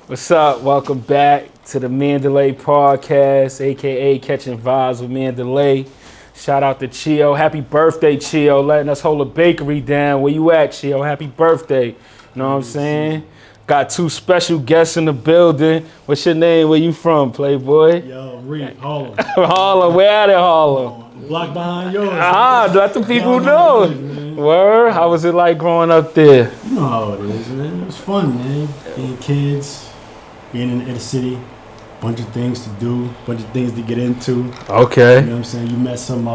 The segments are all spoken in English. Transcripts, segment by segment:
What's up? Welcome back to the Mandalay Podcast, aka Catching Vibes with Mandalay. Shout out to Chio. Happy birthday, Chio. Letting us hold a bakery down. Where you at, Chio? Happy birthday. You know what I'm saying? Got two special guests in the building. What's your name? Where you from, Playboy? Yo, Reed, Harlem. Harlem. Where at in Harlem? Block behind yours. Let the people know. Word? How was it like growing up there? You know how it is, man. It was fun, man. Being kids, being in the city, bunch of things to do, bunch of things to get into. Okay. You know what I'm saying? You met some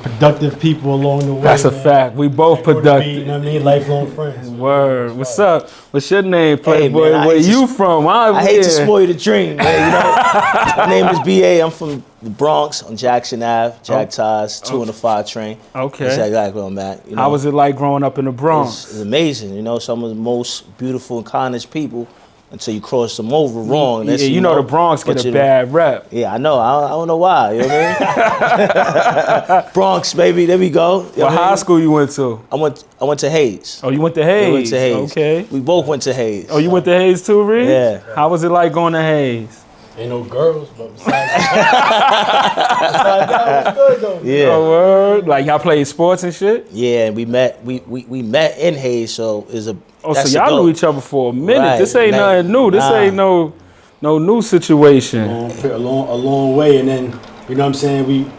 productive people along the way. That's a fact. We both productive. You know what I mean? Lifelong friends. Word. What's up? What's your name, Playboy? Hey, man, Where you from? I hate to spoil you the dream, man. You know, my name is B.A. I'm from the Bronx on Jackson Ave, Jack Ties, 2 on the 5 train. Okay. That's exactly where I'm at. You know, how was it like growing up in the Bronx? It's amazing. You know, some of the most beautiful and kindest people until you cross them over wrong. Yeah, you know the Bronx get a bad rep. Yeah, I know. I don't know why. You know what I mean? Bronx, baby. There we go. What high school you went to? I went to Hayes. Oh, you went to Hayes? I went to Hayes. Okay. We both went to Hayes. Oh, you went to Hayes too, Reed? Yeah. How was it like going to Hayes? Ain't no girls, but besides that, it was good though. Yeah. Oh, word? Like y'all played sports and shit? Yeah, and we met met in Hayes, so it's a so y'all knew each other for a minute. Right. This ain't nothing new. This ain't no new situation. A long way, and then you know what I'm saying.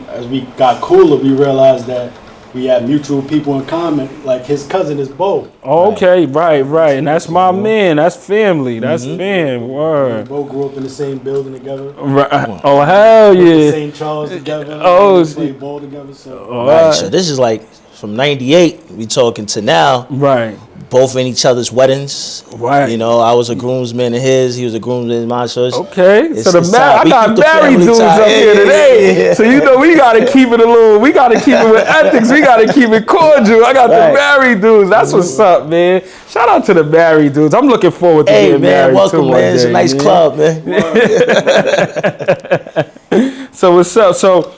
As we got cooler, we realized that we had mutual people in common. Like his cousin is Bo. Oh, okay, right, and that's my man. That's family. That's fam. Word. We both grew up in the same building together. Right. Oh hell yeah. St. Charles together. Oh, we played ball together. So. Right. So this is like from '98. We talking to now. Right. Both in each other's weddings. Right. You know, I was a groomsman in his. He was a groomsman in mine. So okay. So I got married dudes up here today. Yeah. So you know we gotta keep it we gotta keep it with ethics. We gotta keep it cordial. I got the married dudes. That's what's up, man. Shout out to the married dudes. I'm looking forward to getting married welcome, too. Man. It's a nice club, man. So what's up? So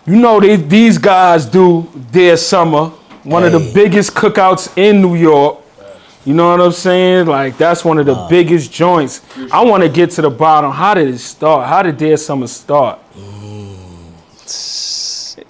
you know these guys do their summer. One of the biggest cookouts in New York. You know what I'm saying? Like, that's one of the biggest joints. I want to get to the bottom. How did it start? How did their summer start?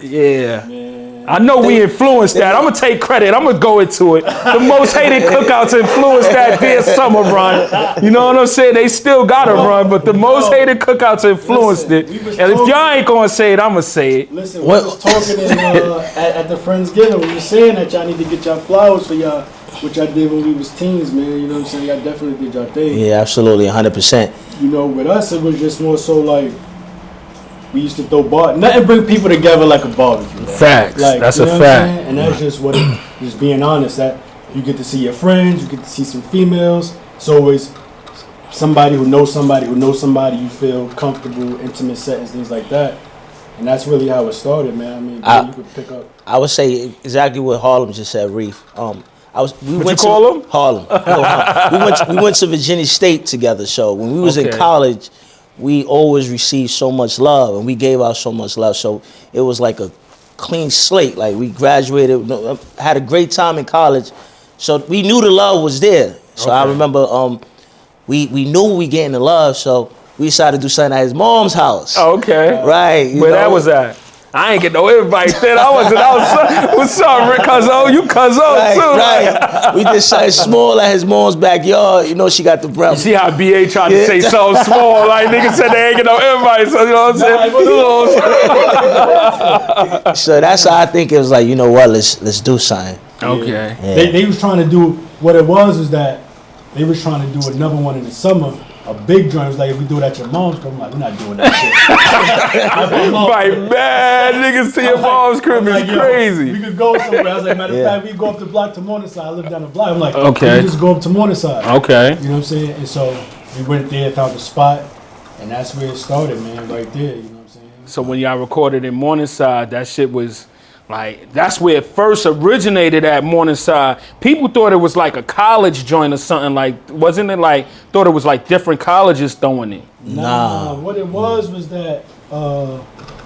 Yeah. Man. I know we influenced that. I'm going to take credit. I'm going to go into it. The most hated cookouts influenced that their summer run. You know what I'm saying? They still got to run, but the most hated cookouts influenced it. And if y'all ain't going to say it, I'm going to say it. Listen, we was talking at the Friendsgiving. We were saying that y'all need to get y'all flowers for y'all, which I did when we was teens, man. You know what I'm saying? Y'all definitely did y'all thing. Yeah, absolutely, 100%. You know, with us, it was just more so like, we used to throw nothing bring people together like a barbecue. Right? Facts. Like, that's a fact. And that's just what just being honest, that you get to see your friends, you get to see some females. It's always somebody who knows somebody you feel comfortable, intimate settings, things like that. And that's really how it started, man. I mean, you could pick up. I would say exactly what Harlem just said, Reef. What you call him? Harlem. We went to Virginia State together. So when we was in college, we always received so much love, and we gave out so much love. So it was like a clean slate. Like we graduated, had a great time in college. So we knew the love was there. So I remember we knew we getting the love. So we decided to do something at his mom's house. Okay. Right. Where that was at? I ain't get no invite then. I wasn't outside. What's up, Rick Cuzzo? You Cuzzo too. Right. We did something small at his mom's backyard. You know, she got the brown. You see how BA tried to say something small? Like niggas said they ain't get no invite. So you know what I'm saying? So that's how I think it was like, you know what, let's do something. Okay. Yeah. They was trying to do, what it was that they was trying to do another one in the summer. A big joint. It was like, if we do it at your mom's crib, I'm like, we're not doing that shit. Like, man, niggas to your mom's crib is crazy. We could go somewhere. I was like, matter of fact, we go up the block to Morningside. I live down the block. I'm like, okay, we just go up to Morningside. Okay. You know what I'm saying? And so we went there, found the spot, and that's where it started, man, right there. You know what I'm saying? So when y'all recorded in Morningside, that shit was like, that's where it first originated at Morningside. People thought it was like a college joint or something. Like, wasn't it like, thought it was like different colleges throwing it? Nah. What it was that,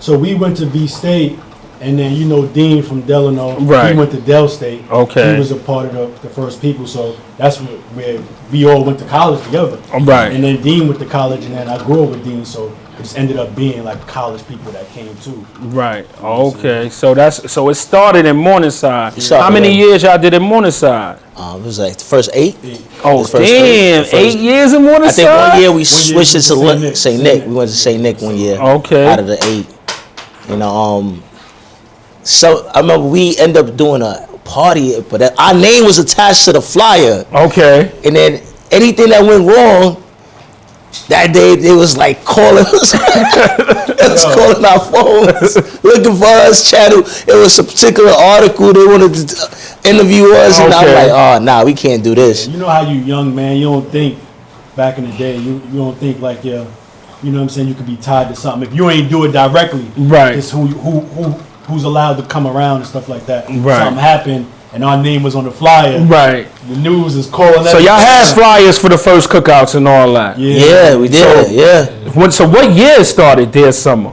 so we went to V State, And then Dean from Delano, Right. he went to Del State. Okay. He was a part of the first people, so that's where we all went to college together. Right. And then Dean went to college, and then I grew up with Dean, so it just ended up being like college people that came too. Right. Okay. So it started in Morningside. started How many in- years y'all did in Morningside? It was like the first 8. Oh, The first damn! the first- 8 years in I Morningside. think 1 year we year switched it to to St. Nick. St. Nick. We went to St. Nick 1 year. Okay. Out of the 8. So I remember we ended up doing a party, but our name was attached to the flyer. Okay. And then anything that went wrong, that day they was like calling us. They was calling our phones, looking for us, channel. It was a particular article they wanted to interview us, and I'm Okay. like, oh, nah, we can't do this. You know how you young, man, you don't think back in the day, you don't think like, you know what I'm saying, you could be tied to something. If you ain't do it directly, Right. it's who's allowed to come around and stuff like that. Right. Something happened, and our name was on the flyer. Right. The news is calling. So y'all had flyers for the first cookouts and all that. Yeah, we did. So what year started Dear Summer?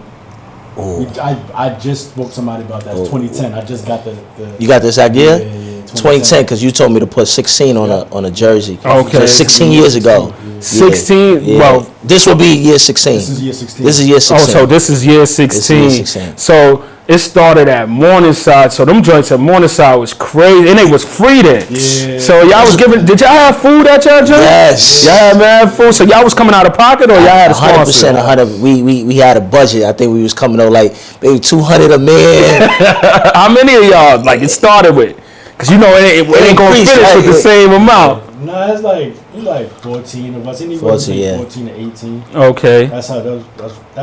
I just spoke to somebody about that. It's 2010. I just got the You got this idea? Yeah, 2010, because you told me to put 16 on a jersey. Okay. So 16 years ago. 16. Yeah. Well, this will be year 16. This is year 16. This is year 16. oh, so this is year 16. This is year 16. So it started at Morningside. So them joints at Morningside was crazy, and it was free then. Yeah. So y'all was giving. Did y'all have food at y'all joint? Yes. Y'all had mad food. So y'all was coming out of pocket, or y'all had a sponsor? 100%, 100. We had a budget. I think we was coming out like maybe 200 a man. How many of y'all like it started with? Because it ain't gonna increased, finish right? with the same amount. No, it's like 14 of us. Anywhere 14, between yeah. 14 to 18. Okay. That's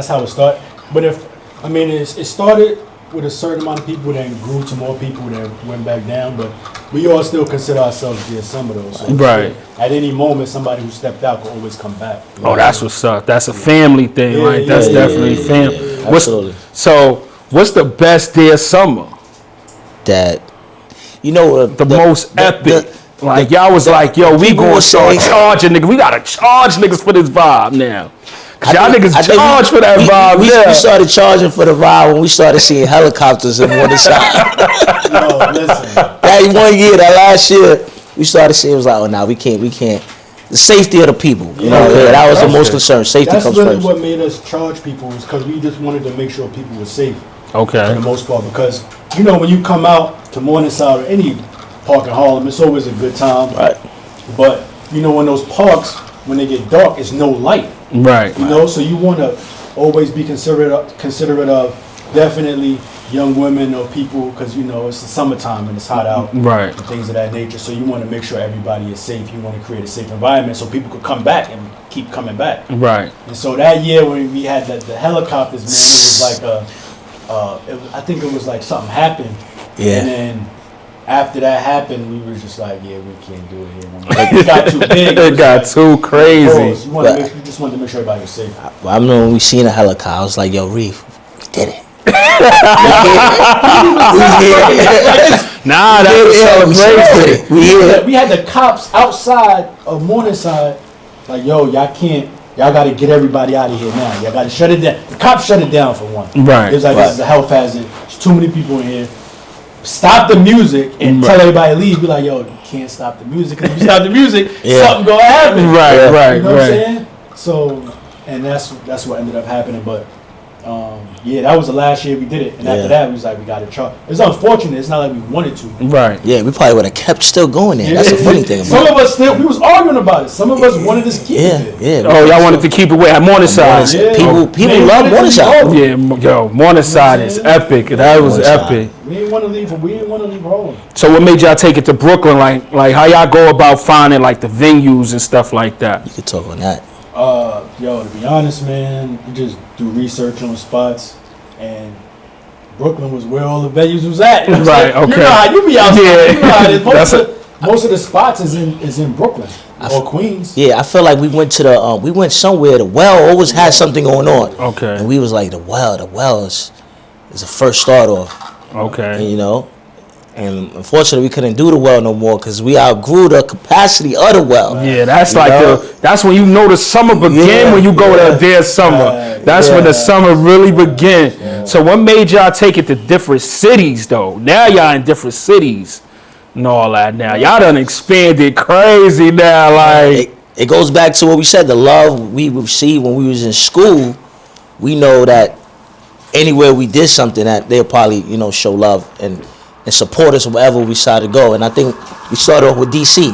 how it started. But it started with a certain amount of people, then grew to more people, then went back down. But we all still consider ourselves Dear Summer though. So Right. At any moment, somebody who stepped out could always come back. Oh, that's what's up. That's a family thing, Yeah, right? That's yeah, definitely yeah, family. yeah. Absolutely. So, what's the best Dear Summer? That The most epic. Y'all was like, yo, we people gonna will start say- charging niggas. We gotta charge niggas for this vibe now. Cause y'all niggas I think charge for that vibe. we Yeah. started charging for the ride when we started seeing helicopters in Morningside. Yo, listen. That 1 year, that last year, we started seeing, it was like, oh, nah, we can't. The safety of the people, that was the most concern. Safety That's comes really first. what made us charge people, was because we just wanted to make sure people were safe. For Okay. the most part, because when you come out to Morningside or any park in Harlem, it's always a good time. Right. But when those parks, when they get dark, it's no light. Right. So you want to always be considerate of definitely young women or people, because it's the summertime and it's hot out. Right. And things of that nature. So you want to make sure everybody is safe. You want to create a safe environment so people could come back and keep coming back. Right. And so that year when we had the helicopters, man, it was like I think it was like something happened. Yeah. And then after that happened, we were just like, yeah, we can't do it here no more. Like, it got too big. It got too crazy. You just wanted to make sure everybody was safe. I remember when we seen a helicopter, I was like, yo, Reef, we did it. Nah, that's a celebration. We had the cops outside of Morningside, like, yo, y'all got to get everybody out of here now. Y'all got to shut it down. The cops shut it down for one. Right. It was like, this is a health hazard. There's too many people in here. Stop the music and tell everybody to leave. Be like, yo, you can't stop the music. Because if you stop the music, something gonna happen. Right, right, You know what I'm right. saying? So, and that's what ended up happening. But that was the last year we did it. And after that, we was like, we got to charge. It's unfortunate. It's not like we wanted to. Right. Yeah, we probably would have kept still going there. That's the funny thing about Some of us we was arguing about it. Some of us wanted to keep it. Yeah. Oh, y'all wanted to keep it at Morningside. Yeah. People love Morningside. Yeah, yo, Morningside is epic. That was epic. We didn't want to leave Harlem. So what made y'all take it to Brooklyn? Like how y'all go about finding like the venues and stuff like that? You could talk on that. To be honest, man, we just do research on spots, and Brooklyn was where all the venues was at. Right, okay. You know how you be outside. Yeah. You know how it is. Most of the spots is in Brooklyn or Queens. Yeah, I feel like we went to we went somewhere. The Well always had something going on. Okay. And we was like, the Well is the first start off. Okay. And, And unfortunately, we couldn't do the well no more because we outgrew the capacity of the well. Yeah, that's that's when you know the summer begin when you go to their summer. That's when the summer really begin. Yeah. So what made y'all take it to different cities though? Now y'all in different cities and all that now. Y'all done expanded crazy now. Like it goes back to what we said, the love we received when we was in school. We know that anywhere we did something that they'll probably, show love and support us wherever we decided to go. And I think we started off with DC.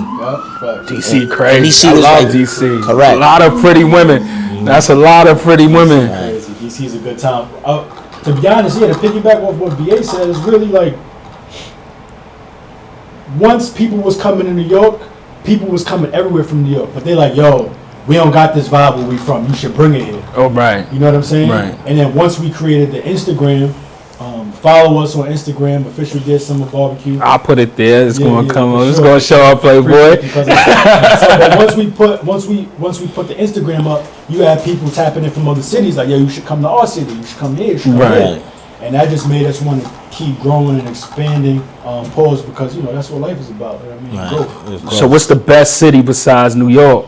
DC crazy. DC I was love like, DC. Correct. A lot of pretty women. That's a lot of pretty women. Crazy. DC's a good time. To be honest, to piggyback off what BA said, it's really like once people was coming to New York, people was coming everywhere from New York. But they're like, yo, we don't got this vibe where we from. You should bring it here. Oh, right. You know what I'm saying? Right. And then once we created the Instagram, follow us on Instagram, officially Dead Summer Barbecue. I'll put it there. It's going to come on. It's Sure. going to show up, Playboy. But once we put the Instagram up, you have people tapping in from other cities like, yo, you should come to our city. You should come here. You should come here. And that just made us want to keep growing and expanding. Pause because that's what life is about. You know what I mean? So what's the best city besides New York?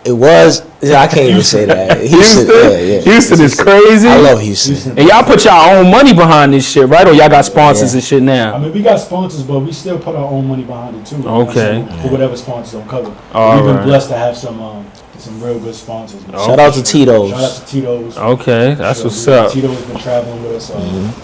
It was. I can't even say that. Houston. Yeah. Houston is crazy. I love Houston. And y'all put y'all own money behind this shit, right? Or y'all got sponsors and shit now? I mean, we got sponsors, but we still put our own money behind it too. Okay. For whatever sponsors don't cover. All We've been blessed to have some real good sponsors. Shout out to Tito's. Shout out to Tito's. Okay, that's what's up. Tito's been traveling with us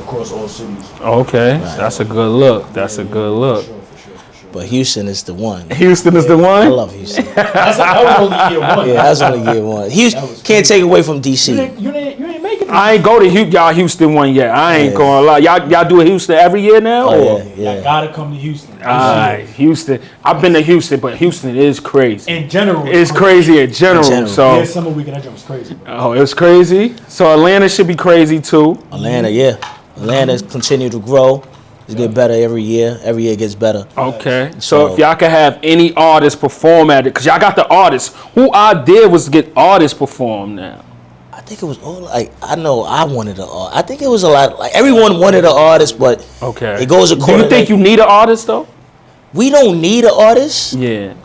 across all cities. Okay, that's a good look. That's a good look. For sure. But Houston is the one. Houston is the one? I love Houston. That was only year one. Yeah, that's only year one. Houston can't take away from DC. You ain't making it. I ain't go to y'all Houston one yet. I ain't gonna lie. Y'all do Houston every year now? Or? Yeah. Gotta come to Houston. Houston. I've been to Houston, but Houston is crazy. In general. It's crazy in general. So yeah, summer weekend, that jump was crazy, bro. Oh, it's crazy. So Atlanta should be crazy too. Atlanta continue to grow. It's get better every year. Every year it gets better. Okay. So if y'all could have any artist perform at it, because y'all got the artists. Who idea was to get artists perform now? I think it was all like, I know I wanted an artist. I think it was a lot, like everyone wanted an artist, but it goes according. Do you think you need an artist though? We don't need an artist. Yeah.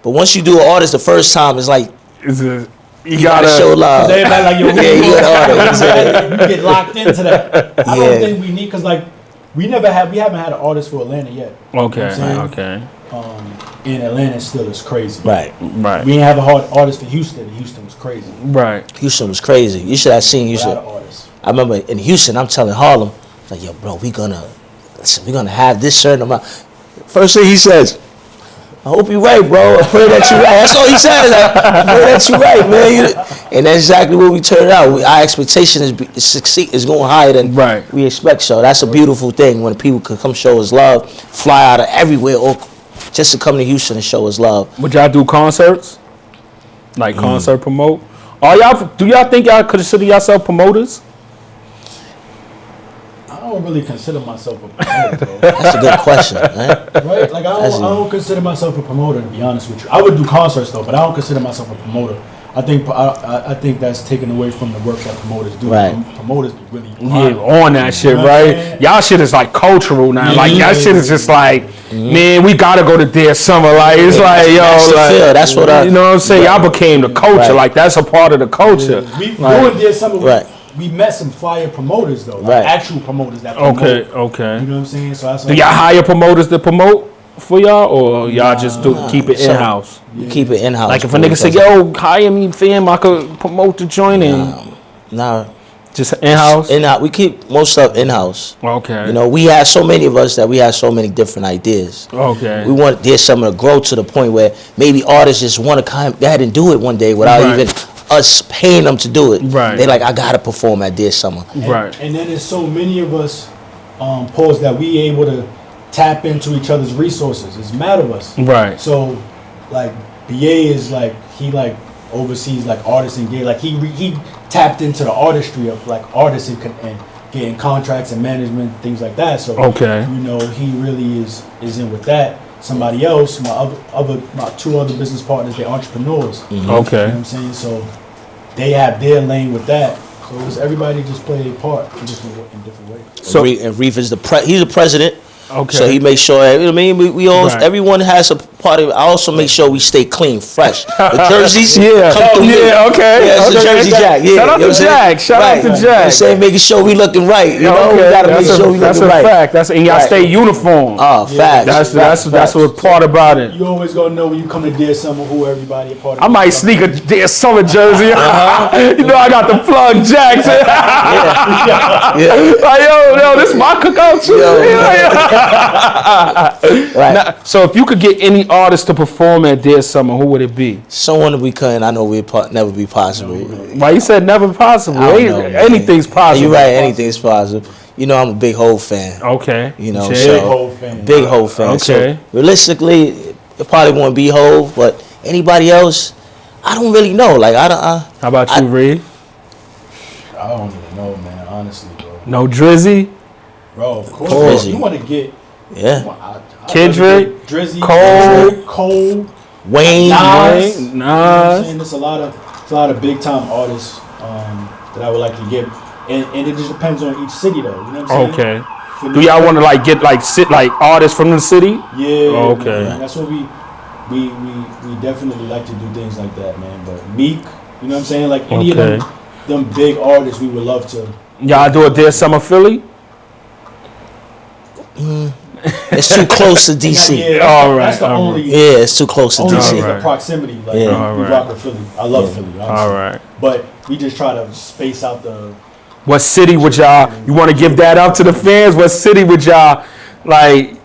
But once you do an artist the first time, it's like, you gotta show love. Everybody like, yo, you're an artist. You get locked into that. I don't think we need, because like, we haven't had an artist for Atlanta yet. Okay. You know Okay. In Atlanta still is crazy. Right. We didn't have a hard artist for Houston. Houston was crazy. Right. Houston was crazy. You should have seen Houston. I remember in Houston, I'm telling Harlem, like, yo, bro, we're gonna have this certain amount. First thing he says, I hope you're right, bro. I pray that you're right. That's all he says. I pray that you're right, man. And that's exactly what we turned out. Our expectation is going higher than we expect. So that's a beautiful thing when people can come show us love, fly out of everywhere, or just to come to Houston and show us love. Would y'all do concerts? Like concert promote? Do y'all think y'all consider yourself promoters? I don't really consider myself a promoter, bro. That's a good question, right? Right? Like I don't consider myself a promoter, to be honest with you. I would do concerts though, but I don't consider myself a promoter. I think that's taken away from the work that promoters do. Right. Promoters really on that shit, right? Y'all shit is like cultural now. Like y'all shit is just like, man, we gotta go to Dead Summer. Like it's like, yo, that's what you know what I'm saying? Y'all became the culture. Like that's a part of the culture. We doing Dead Summer. We met some fire promoters though, like actual promoters that promote. Okay. You know what I'm saying? So that's do y'all hire promoters to promote for y'all, or y'all just keep it in house? We keep it in house. Like if a nigga say, "Yo, hire me, fam, I could promote the joint in." Nah. Just in house. We keep most stuff in house. Okay. You know, we have so many of us that we have so many different ideas. Okay. We want Dead Summer to grow to the point where maybe artists just want to come ahead and do it one day without even us paying them to do it. Right. They like, I gotta perform at Dead Summer. Right. And then there's so many of us, pause that we able to tap into each other's resources. It's mad of us. Right. So, like BA is like he like oversees like artists and gay. Like he tapped into the artistry of like artists and getting contracts and management, things like that. So you know, he really is in with that. Somebody else, my two other business partners, they're entrepreneurs. Okay. You know what I'm saying? So they have their lane with that. So it was everybody just played a part in different ways. So and Reef is he's the president. Okay. So he makes sure, you know what I mean? We always, Right. everyone has a part of it. I also make sure we stay clean, fresh. The jerseys Yeah. come through. Yeah, okay. Yeah, it's a Okay. Jersey Jack. Yeah, Shout out you know to what I'm saying? Jack. Shout out to Right. Jack. I'm saying making sure we looking right. You know, we gotta make sure we that's looking a right. fact. And y'all Right. stay uniform. Oh, facts. That's what part about it. You always gonna know when you come to Dear Summer who everybody a part of. I might sneak a Dear Summer jersey. You know I got the plug jacks. Yeah. Like, yo, this is my cookout too. Right. Now, so if you could get any artist to perform at Dear Summer, who would it be? Someone that we couldn't, I know we'd never be possible. Why you said never possible? I don't know, man. Anything's possible. You're right, anything's possible. You know, I'm a big Hov fan. Okay. You know, Jay? so Big Hov fan. Big Hov fan. Okay. So realistically, it probably won't be Hov, but anybody else, I don't really know. Like How about you, Reed? I don't even know, man. Honestly, bro. No Drizzy? Bro, of course. Drizzy. You want to get Yeah. Kendrick, Drizzy, Cole. Cole, Wayne. Nas. Nas. You know what I'm saying? There's a lot of big time artists that I would like to get, and it just depends on each city, though. You know what I'm saying? Okay. For Do y'all want to like get like artists from the city? Yeah. Okay. Man, that's what we definitely like to do things like that, man. But Meek, you know what I'm saying? Like any of them big artists, we would love to. Y'all do a Dear Summer Philly? It's too close to DC. Yeah, All right, that's the all only. Yeah, it's too close to Only DC. thing All right. the proximity, like Yeah. we rock with Philly. I love Philly, honestly. All right. But we just try to space out the. What city would y'all? You want to give that up to the fans? What city would y'all like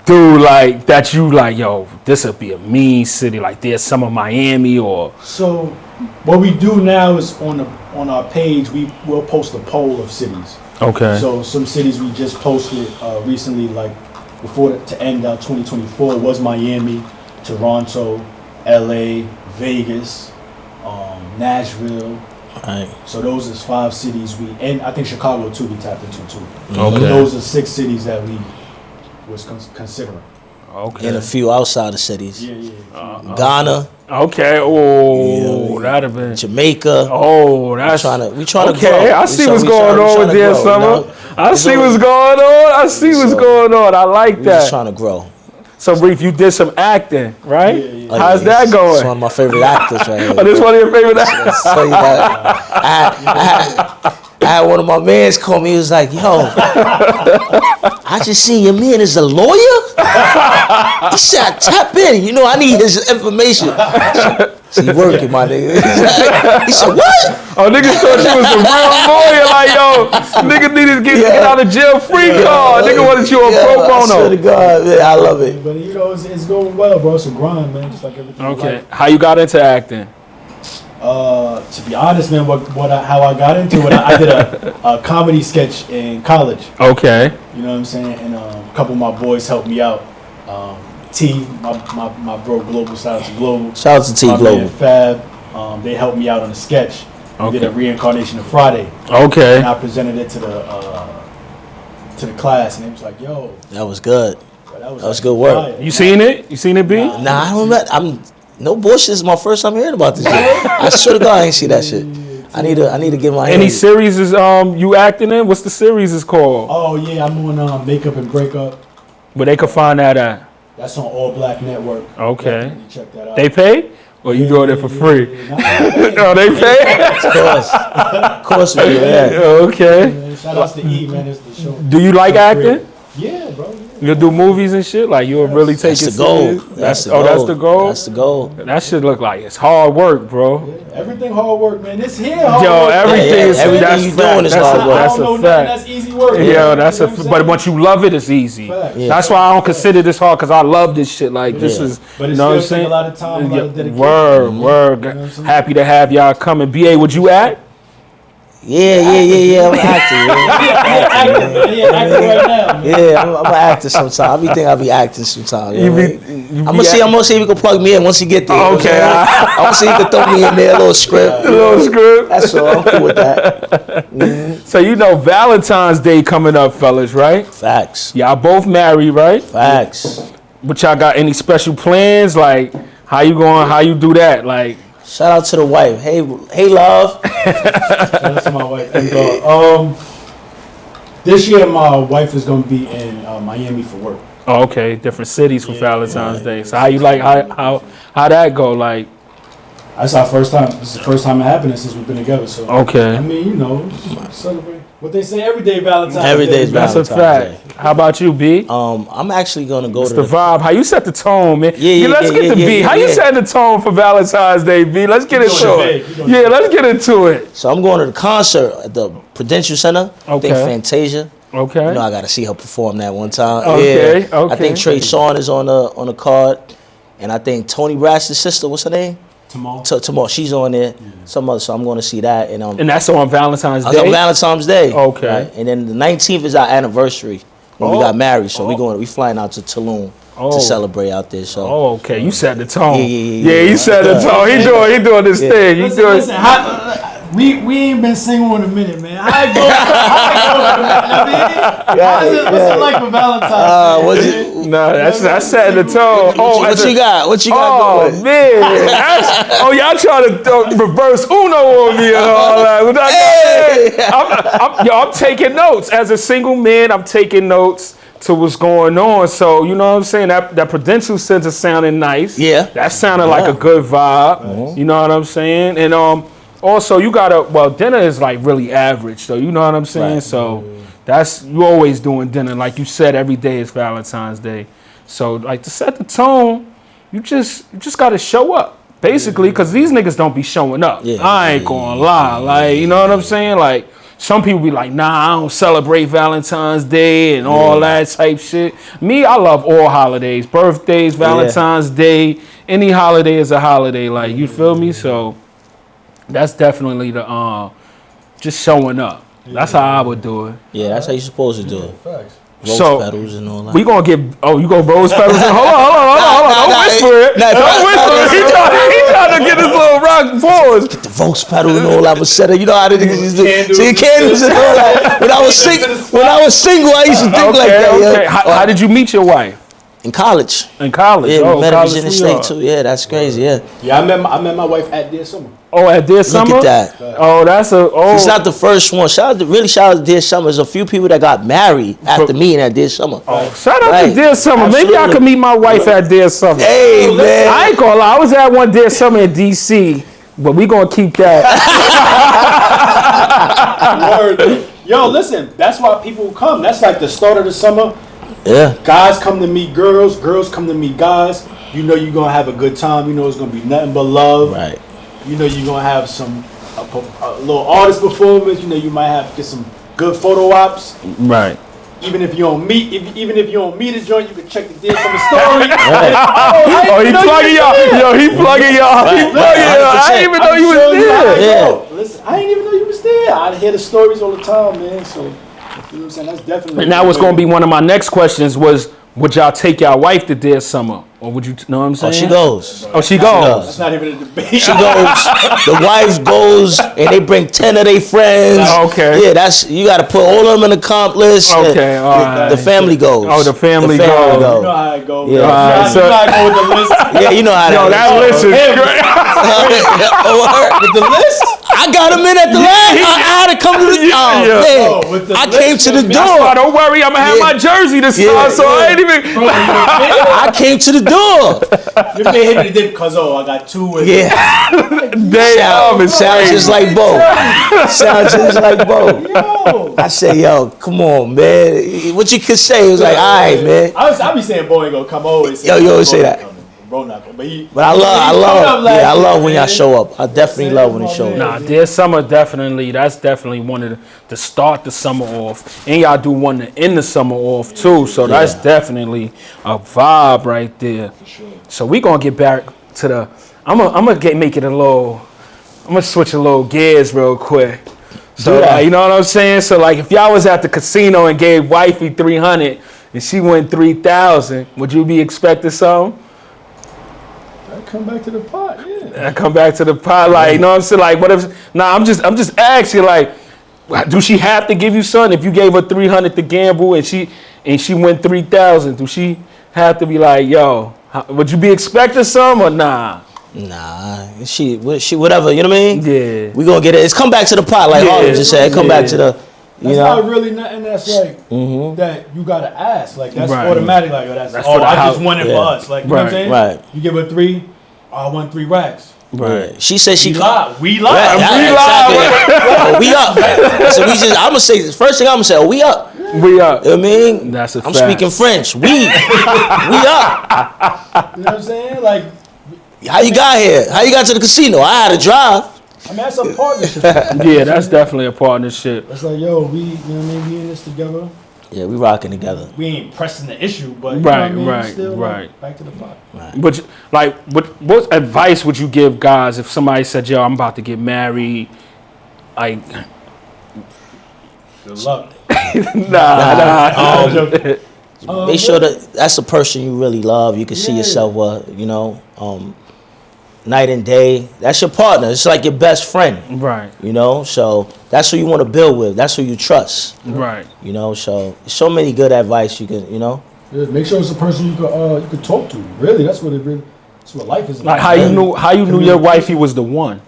do like that? You like, yo, this would be a mean city. Like Dear Summer Miami or So, what we do now is on our page we'll post a poll of cities. okay. So some cities we just posted recently, like before to end out 2024, was Miami, Toronto, LA, Vegas, Nashville. Right. So those is 5 cities and I think Chicago too we tapped into too. Okay. But those are 6 cities that we was considering. Okay. And a few outside of cities. Yeah. Ghana, Okay. Oh, that'd have been. Jamaica. Oh, that's We trying to grow. okay. I see what's going on with Dear Summer. I see what's going on. I see what's going on. I like We're just that. trying to grow. So, Reef, you did some acting, right? Yeah. How's that It's going? one of my favorite actors right here. Oh, this one of your favorite actors? Tell you that. I had one of my mans call me. He was like, "Yo, I just seen your man is a lawyer." He said, "Tap in. You know, I need his information." So he working, my nigga. He said, "What?" Oh, niggas thought you was a real lawyer. Like, yo, nigga needed to get out of jail free card. Nigga wanted you on pro I swear to bono. God, man, I love it. But you know it's going well, bro. It's a grind, man. Just like everything. in Okay. life. How you got into acting? To be honest, man, how I got into it, I did a comedy sketch in college. Okay. You know what I'm saying? And a couple of my boys helped me out. T, my bro Global, shout out to Global. Shout out to T My Global. man Fab, they helped me out on a sketch. We did a reincarnation of Friday, Okay. and I presented it to the class, and they was like, "Yo, That was good. that was was good work. fire." You seen it? You seen it, B? Nah, I don't know. No bullshit. This is my first time hearing about this shit. I swear to God, I ain't see that shit. I need to get my Any head. series is you acting in? What's the series is called? Oh yeah, I'm on Makeup and Breakup. Where they can find that at? That's on All Black Network. Okay. Definitely check that out. They pay? Or you doing it for free? Yeah. Oh, they pay? Of course we do. Yeah. Okay. Shout outs to E, man. It's the show. Do you like acting? Yeah, bro. You'll do movies and shit? Like, you'll really take That's it the goal. serious? That's the Oh, goal. that's the goal? That's the goal. That shit look like it's hard work, bro. Everything hard work, man. This here hard Yo, work. everything is everything that's you fact. doing is That's hard a- work. I That's don't know a nothing. fact. That's easy work. Yo, that's You know what I'm but saying? once you love it, it's easy. Facts. Yeah. That's why I don't consider this hard, because I love this shit. Like, this Yeah. is, But you it know what I'm still take saying? a lot of time, a lot of dedication. Word. what I'm saying? Happy to have y'all coming. BA, would you act? Yeah. I'm an actor. Yeah, acting, man. Yeah, acting right now, man. Yeah, I'm an actor sometimes. I be thinking I'll be acting sometimes. You be- you I'm be gonna see if you can plug me in once you get there. Okay. I'm gonna see if you can throw me in there, a little script. A little script. That's all. I'm cool with that. So you know Valentine's Day coming up, fellas, right? Facts. Y'all both married, right? Facts. But y'all got any special plans? Like, how you do that? Like, Shout out to the wife. Hey, love. Shout out to my wife. And, this year, my wife is gonna be in Miami for work. Oh, okay, different cities for Valentine's Day. So how you like how that go? Like, that's our first time. This is the first time it happening since we've been together. So okay, I mean, you know, celebrate. What they say, every day Valentine's Every Day. day's that's Valentine's a fact. Day. How about you, B? I'm actually gonna go It's to the vibe. How you set the tone, man? Yeah, let's get to B. How you set the tone for Valentine's Day, B? Let's get into it. Yeah, let's get into it. So I'm going to the concert at the Prudential Center. I think Okay. Fantasia. Okay. You know, I got to see her perform that one time. Okay, Yeah. I think okay. Trey Songz is on the card, and I think Tony Braxton's sister. What's her name? Tomorrow. She's on there. Some other. So I'm going to see that. And that's on Valentine's on Day. Valentine's Day. Okay. Right? And then the 19th is our anniversary when we got married. So we flying out to Tulum to celebrate out there. So. Oh, okay. You set the tone. Yeah, you set the tone. He doing this thing. Listen, we ain't been single in a minute, man. What's it like for Valentine's Day? Nah, that's setting the tone. What you got? What you got Oh going? man! Y'all trying to reverse Uno on me and all that. I'm taking notes as a single man. I'm taking notes to what's going on. So you know what I'm saying. That Prudential Center sounded nice. Yeah. That sounded like a good vibe. You know what I'm saying. And also you dinner is like really average. So you know what I'm saying. Right. So that's you always doing dinner. Like you said, every day is Valentine's Day. So like to set the tone, you just got to show up. Basically, because these niggas don't be showing up. Yeah. I ain't gonna lie. Like, you know what I'm saying? Like, some people be like, nah, I don't celebrate Valentine's Day and all that type shit. Me, I love all holidays. Birthdays, Valentine's Day, any holiday is a holiday. Like, you feel me? So, that's definitely the, just showing up. That's how I would do it. Yeah, that's how you supposed to do it. Facts. Rose petals and all that. We gonna get. Oh, you go rose petals? And, hold on. Don't whisper it. Don't whisper it. He trying to get his little rock pause. The rose petal and all that was set up. You know how the niggas used to do. See, candles and all that. When I was single, I used to think like that. Okay. Yeah. How did you meet your wife? In college. In college. Yeah, we met at college Virginia sweetheart. State too. Yeah, that's crazy. Yeah. Yeah, I met my wife at Dear Summer. Oh, at Dear Summer. Look at that. Oh, that's a. Oh, It's not the first one. Shout out to Dear Summer. There's a few people that got married after meeting at Dear Summer. Oh, shout out Right. to Dear Summer. Maybe I Absolutely. could meet my wife at Dear Summer. Hey man. I ain't gonna lie. I was at one Dear Summer in D.C., but we gonna keep that. Word. Yo, listen, that's why people come. That's like the start of the summer. Yeah. Guys come to meet girls. Girls come to meet guys. You know you're going to have a good time. You know it's going to be nothing but love. Right. You know you're going to have a little artist performance. You know you might have get some good photo ops. Right. Even if you don't meet a joint, you can check the Dear Summer story. Oh, he plugging y'all. Yo, he plugging y'all. He plugging y'all. I didn't even know you was there. Yeah. Listen, I didn't even know you was there. I hear the stories all the time, man. So, you know what I'm saying? That's definitely. And that was going to be one of my next questions was, would y'all take y'all wife to Dear Summer? Or would you, know what I'm saying? Oh, she goes. Oh, she goes. That's not even a debate. She goes. The wife goes, and they bring 10 of their friends. Okay. Yeah, you got to put all of them in the comp list. Okay, all right. The family goes. Oh, the family goes. You know how it goes. Yeah. Yeah. So- You know how it go with the list. Yeah, you know how Yo, that list is great. With the list? I got him in at the last. I had to come to the. Oh, Yeah. man. Oh, with the I list, came to the man. door. Don't worry, I'm going to have my jersey to start, so I ain't even. I came to the door. You may hit me the dip because, I got two with Yeah. Sounds just like Bo. Sounds just like Bo. Yo. I say, yo, come on, man. What you could say? It was like, all right, man. I be saying, boy, ain't gonna come over. Yo, you always say that. Bro, not gonna. But I love when y'all show up. I definitely love when you show up. Nah, Dear Summer that's definitely one of to start the summer off. And y'all do one to end the summer off too. So that's definitely a vibe right there. For sure. So we gonna get back to the I'm gonna switch a little gears real quick. So you know what I'm saying? So like if y'all was at the casino and gave wifey 300 and she went 3,000, would you be expecting something? Come back to the pot, yeah. I come back to the pot, like, you know what I'm saying? Like, what if? Nah, I'm just asking, like, do she have to give you something if you gave her 300 to gamble and she went 3,000? Do she have to be like, yo? Would you be expecting some or nah? Nah, she whatever, you know what I mean? Yeah. We gonna get it. It's come back to the pot, like Harlem just said. Come back to the, That's not really nothing that's like that you gotta ask. Like that's automatic. Like that's I just want it for us. Like you know what I'm saying? Right. You give her 3. I want 3 racks. Right. Yeah. She said she We live. We live. Exactly. We up. So I'm gonna say first thing I'm gonna say. Oh, we up. We up. You know what I mean? That's a I'm fact. speaking French. We up. You know what I'm saying? Like, how you got here? How you got to the casino? I had to drive. I mean, that's a partnership. Yeah, that's definitely a partnership. It's like, yo, we, you know what I mean? We in this together. Yeah, we rocking together. We ain't pressing the issue, but you Right, know what I mean? right, Still, right. Like, back to the pot. Right. But what advice would you give guys if somebody said, "Yo, I'm about to get married"? Like, Good luck. nah. Make sure that that's the person you really love. You can see yourself with, you know, night and day. That's your partner. It's like your best friend. Right. You know, so that's who you want to build with. That's who you trust. Right. You know, so many good advice you can, you know. Yeah, make sure it's a person you could talk to. Really, that's what life is about. Like how you knew your wifey was the one.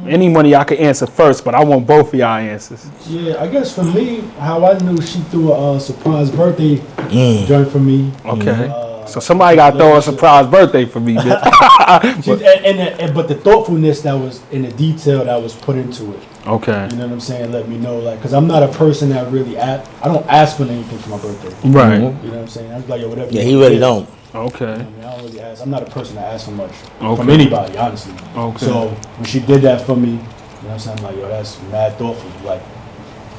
Any one of y'all can answer first, but I want both of y'all answers. Yeah, I guess for me, how I knew she threw a surprise birthday joint for me. Okay. So somebody got to throw a surprise birthday for me. But the thoughtfulness that was in the detail that was put into it. Okay. You know what I'm saying? Let me know, like, because I'm not a person that really I don't ask for anything for my birthday. Right. You know what I'm saying? I'm like, yo, whatever. Yeah, he really don't. Okay. I mean, I don't really ask. I'm not a person that asks for much from anybody, honestly. Okay. So when she did that for me, you know what I'm saying? I'm like, yo, that's mad thoughtful. Like,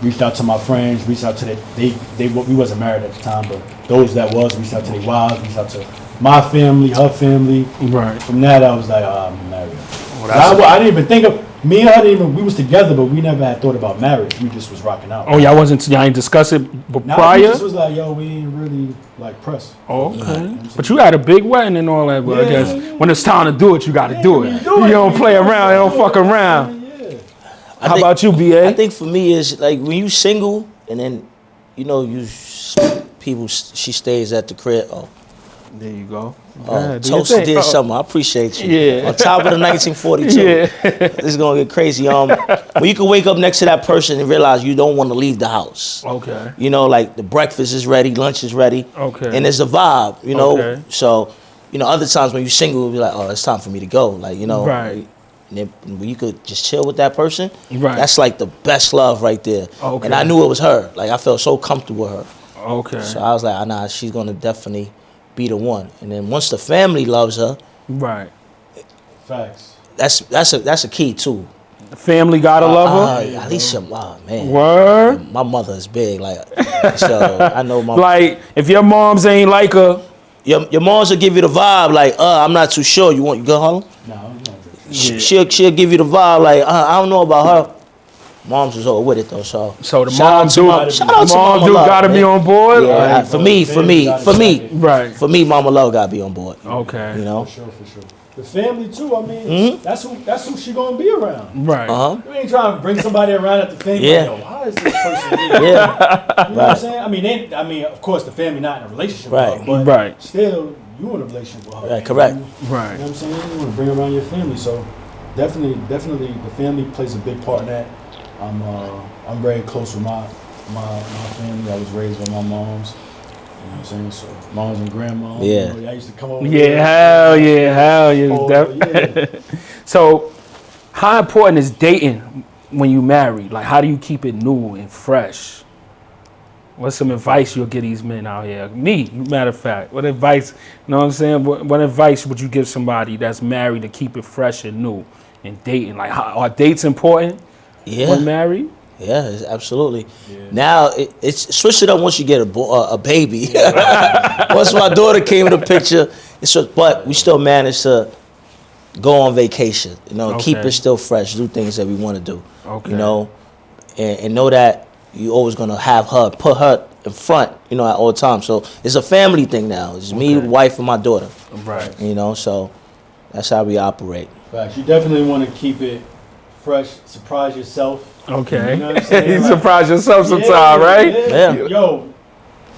reached out to my friends, reached out to we wasn't married at the time, but those that was, reached out to their wives, reached out to my family, her family. Right. From that, I was like, I'm married. Well, I didn't even think of, me and her we was together, but we never had thought about marriage. We just was rocking out. Oh, y'all ain't discuss it prior? We just was like, yo, we ain't really like pressed. Oh, okay. But you had a big wedding and all that, but I guess when it's time to do it, you got to do it. You don't play around, you don't fuck around. How about you, BA? I think for me is like when you single and then, you know, she stays at the crib. Oh, there you go. Toast did something. I appreciate you. Yeah. On top of the 1942. Yeah. This is gonna get crazy. When you can wake up next to that person and realize you don't want to leave the house. Okay. You know, like the breakfast is ready, lunch is ready. Okay. And it's a vibe, you know. Okay. So, you know, other times when you're single, you'll be like, oh, it's time for me to go. Like, you know. Right. And then when you could just chill with that person, Right. that's like the best love right there. Okay. And I knew it was her. Like I felt so comfortable with her. Okay. So I was like, nah, she's gonna definitely be the one. And then once the family loves her, Right. Facts. That's a key too. The family gotta love her? At least man. Word? My mother is big. Like, so I know my Like, if your moms ain't like her. Your moms will give you the vibe like, I'm not too sure. You go Harlem? No, I'm not. She'll give you the vibe like, I don't know about her. Moms was all with it though, so So the shout mom out to mom Mama do Love, gotta man. be on board? Yeah, Like, for me, right. for me, Mama Love gotta be on board. Okay. You know, For sure. The family too. I mean, that's who she gonna be around. Right. You ain't trying to bring somebody around at the family. Yeah. Like, yo, how is this person here? Yeah, You know what I'm saying? I mean, of course, the family not in a relationship Right. with her, but Right. still, you in a relationship with her. Right, correct. You know Right. what I'm saying? You want to bring around your family, so definitely, the family plays a big part in that. I'm very close with my family. I was raised by my moms. You know what I'm saying? So moms and grandmas. Yeah. You know, I used to come over. Yeah, hell yeah. Oh, yeah. So, how important is dating when you marry? Like, how do you keep it new and fresh? What's some advice you'll give these men out here? Me, matter of fact. What advice, you know what I'm saying? What advice would you give somebody that's married to keep it fresh and new and dating? Like, are dates important when married? Yeah, absolutely. Yeah. Now it's switch it up once you get a baby. Once my daughter came in the picture, but we still managed to go on vacation. You know, keep it still fresh, do things that we want to do. Okay. You know, and know that you always gonna have her, put her in front. You know, at all times. So it's a family thing now. It's me, wife, and my daughter. Right. You know, so that's how we operate. Facts. You definitely want to keep it fresh. Surprise yourself. Okay. You know what I'm saying? You surprise yourself sometime, right? Yeah. Yo,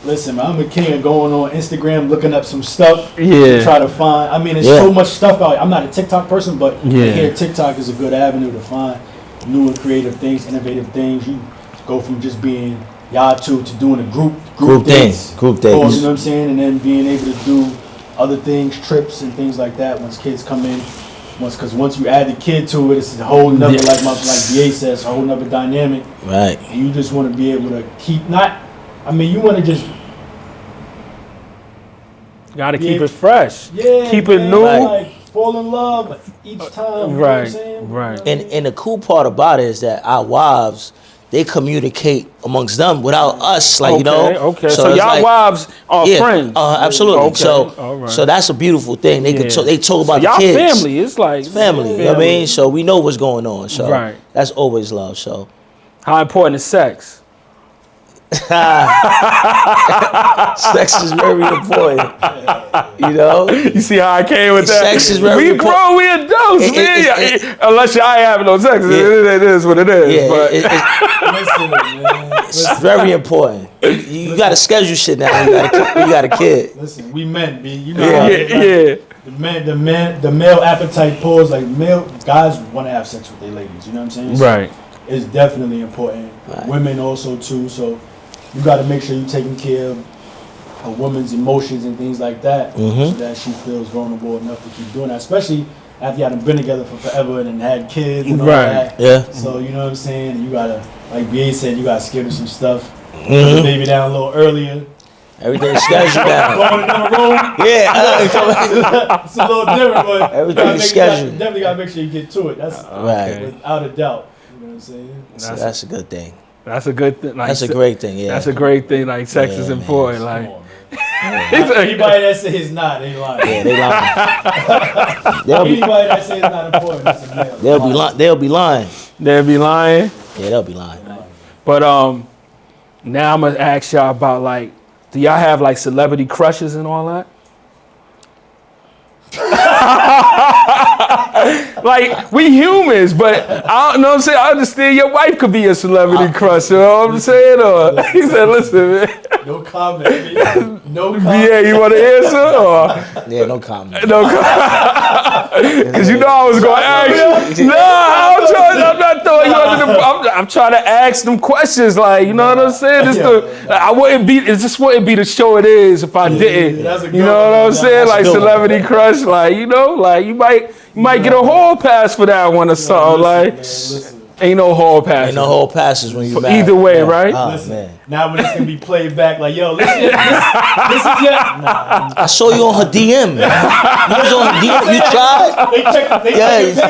Listen, man, I'm a king of going on Instagram, looking up some stuff. Yeah. To try to find. I mean, there's so much stuff out. I'm not a TikTok person, but here TikTok is a good avenue to find new and creative things, innovative things. You go from just being y'all two to doing a group dates. Group dates. You know what I'm saying? And then being able to do other things, trips and things like that once kids come in. Because once you add the kid to it, it's a whole nother, like BA says, a whole nother dynamic. Right. And you just want to be able to keep, you want to just. Got to keep it fresh. Yeah. Keep it new. Like, fall in love each time. You know what I'm saying? Right. And the cool part about it is that our wives, they communicate amongst them without us, like, you know. Okay. So y'all like, wives are friends. Absolutely. Okay. So that's a beautiful thing. They they talk about y'all the kids. Family. It's like family. You know what I mean? So we know what's going on. So that's always love. So how important is sex? Sex is very important. You know? You see how I came with that? Sex is very important. We grown, we adults, man. Unless y'all ain't having no sex, it is what it is. Yeah, but listen, man. It's very important. You got to schedule shit now. You got a kid. Listen, we men, B. You know how the male appetite pulls, like male guys want to have sex with their ladies. You know what I'm saying? So right. It's definitely important. Right. Women also too. So you got to make sure you're taking care of a woman's emotions and things like that, so that she feels vulnerable enough to keep doing that. Especially after y'all done been together for forever and had kids and all that. Yeah. So you know what I'm saying? You gotta, like BA said, you gotta skip some stuff. Put the baby down a little earlier. Everything's scheduled down. Going in the room. Yeah. It's a little different, but everything's scheduled. Definitely gotta make sure you get to it. That's right. Without a doubt. You know what I'm saying? That's a good thing. That's a good thing. Like, that's a great thing, yeah. That's a great thing. Like, sex is important. Man. Like, anybody that says it's not, they lying. Yeah, they lying. Anybody that says it's not important, it's a male. They'll be lying. They'll be lying. Yeah, they'll be lying. But now I'm gonna ask y'all about, like, do y'all have like celebrity crushes and all that? Like, we humans, but I don't know what I'm saying. I understand your wife could be a celebrity crush, you know what I'm saying? Or he said, listen, man. No comment. No comment. Yeah, you want to answer? Or? Yeah, no comment. No comment. Because you know I was going to ask you. No, I'm not throwing you under the... I'm trying to ask them questions, like, you know what I'm saying? It just wouldn't be the show it is if I didn't. You know what I'm saying? Like, celebrity crush, like, you know, like, you might get a hall pass for that one or something. Like, ain't no hall passes. Ain't no hall passes when you married. Either way, right? Listen, man. Now when it's gonna be played back, like, yo, listen, yet. I saw you on her DM. You was on her DM. You tried?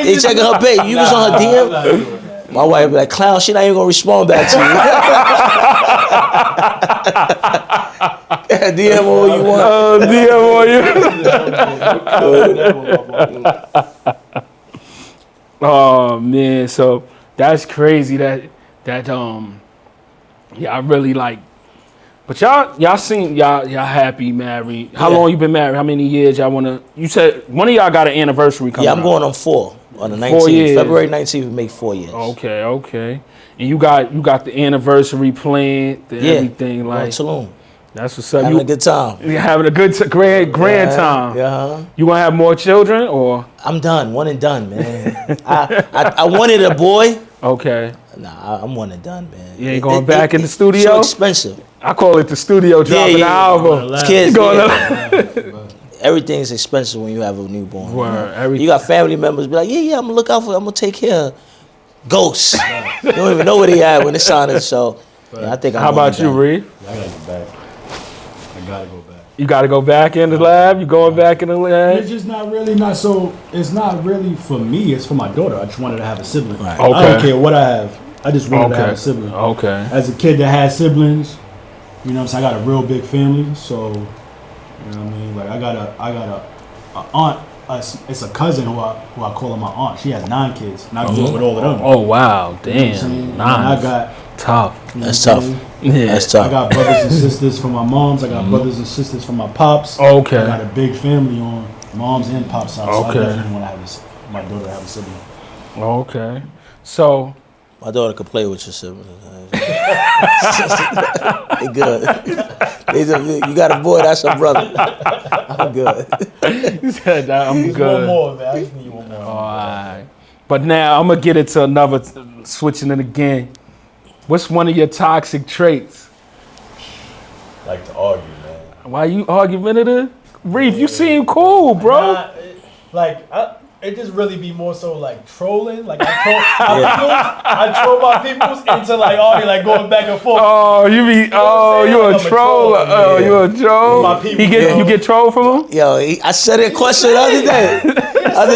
They checking her page. You was on her DM. My wife be like, clown, she not even gonna respond back to you. DM all you want. DM all you. Oh man, so that's crazy that I really like. But y'all seem y'all happy married. How long you been married? How many years y'all wanna? You said one of y'all got an anniversary coming. Yeah, I'm going on 4 on the 19th. February 19th, we make 4 years. Okay. And you got the anniversary planned, everything like. Tulum. That's what's up. Having a good time. You're having a good grand time. Yeah. You gonna have more children or? I'm done. One and done, man. I wanted a boy. Okay. Nah, I'm one and done, man. You ain't going back in the studio? So expensive. I call it the studio dropping an album. Kids, everything's expensive when you have a newborn. You got family members be like, yeah, I'm gonna look out for. I'm gonna take care of ghosts. You don't even know where they at when it's on it. So, I think. How about you, Reed? I gotta go back. I gotta go back. You gotta go back in the lab. You going back in the lab? It's just not really It's not really for me. It's for my daughter. I just wanted to have a sibling. Right. Okay. I don't care what I have. I just wanted to have a sibling. Okay. As a kid that had siblings, you know what I'm saying, I got a real big family, so you know what I mean. Like I got a aunt. It's a cousin who I call her my aunt. She has 9 kids, and I grew up with all of them. Oh wow, damn, You know what I'm saying? 9. I got tough. You know That's tough. Yeah. That's tough. I got brothers and sisters from my moms. I got brothers and sisters from my pops. Okay. I got a big family on mom's and pop's side. So I Okay. definitely want to have my daughter have a sibling. Okay. So My daughter could play with your siblings. They good. You got a boy, that's a brother. I'm good. He said, I'm good. One more, man. I just need one more. All right. But now I'm going to get into another, switching it again. What's one of your toxic traits? Like to argue, man. Why you argumentative? Reef, you seem cool, bro. It just really be more so like trolling. Like I troll my peoples into like arguing, like going back and forth. Oh, you a troll. Oh, you a troll. My people, You get trolled from him? Yo, I said that question the other